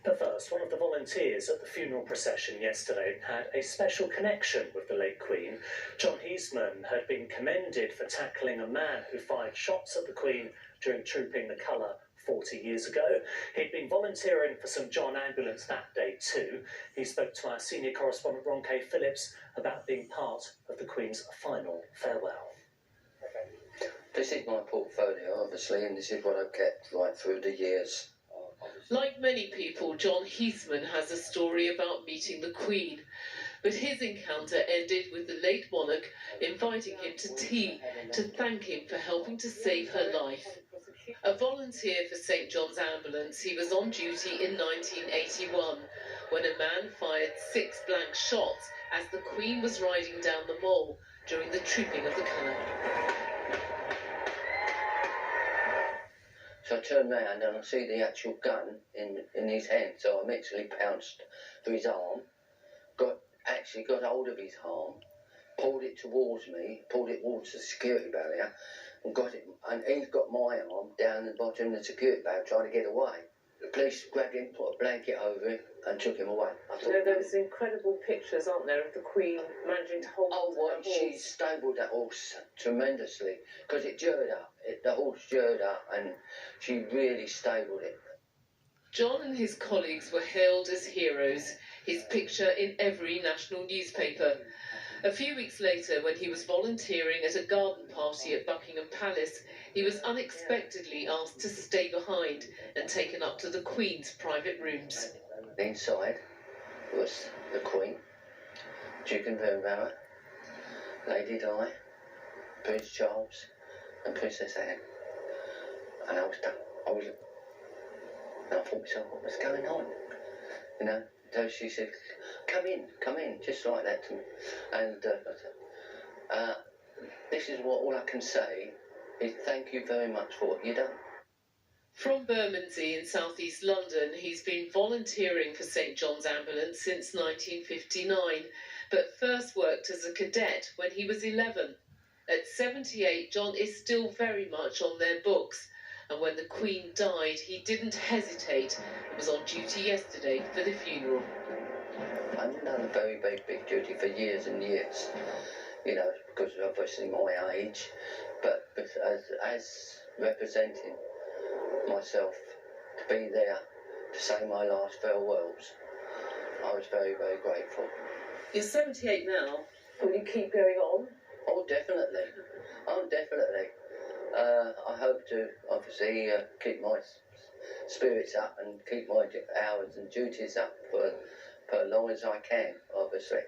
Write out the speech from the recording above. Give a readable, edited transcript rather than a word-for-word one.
But first, one of the volunteers at the funeral procession yesterday had a special connection with the late Queen. John Heisman had been commended for tackling a man who fired shots at the Queen during Trooping the Colour 40 years ago. He'd been volunteering for St John Ambulance that day too. He spoke to our senior correspondent Ron K. Phillips about being part of the Queen's final farewell. This is my portfolio, obviously, and this is what I've kept right through the years. Like many people, John Heisman has a story about meeting the Queen, but his encounter ended with the late monarch inviting him to tea to thank him for helping to save her life. A volunteer for St John's Ambulance, he was on duty in 1981 when a man fired 6 blank shots as the Queen was riding down the Mall during the Trooping of the Colour. So I turned round and I see the actual gun in his hand, so I mentally pounced for his arm, got hold of his arm, pulled it towards me, pulled it towards the security barrier, and got it, and he's got my arm down the bottom of the security barrier trying to get away. The police grabbed him, put a blanket over him, and took him away. There's incredible pictures, aren't there, of the Queen managing to hold on to that horse. She stabled that horse tremendously, because it jerked up. The horse jerked up, and she really stabled it. John and his colleagues were hailed as heroes, his picture in every national newspaper. A few weeks later, when he was volunteering at a garden party at Buckingham Palace, he was unexpectedly asked to stay behind and taken up to the Queen's private rooms. Inside was the Queen, Duke and Vermont, Lady Di, Prince Charles and Princess Anne. And I was done. And I thought to myself, what was going on? You know, so she said, come in, just like that to me. And this is what all I can say is thank you very much for what you've done. From Bermondsey in southeast London, he's been volunteering for St John's Ambulance since 1959, but first worked as a cadet when he was 11. At 78, John is still very much on their books, and when the Queen died, he didn't hesitate and was on duty yesterday for the funeral. I've done a very, very big duty for years and years, you know, because of obviously my age, but as representing myself to be there to say my last farewells, I was very, very grateful. You're 78 now. Will you keep going on? Oh, definitely. Oh, definitely. I hope to obviously keep my spirits up and keep my hours and duties up for as long as I can, obviously.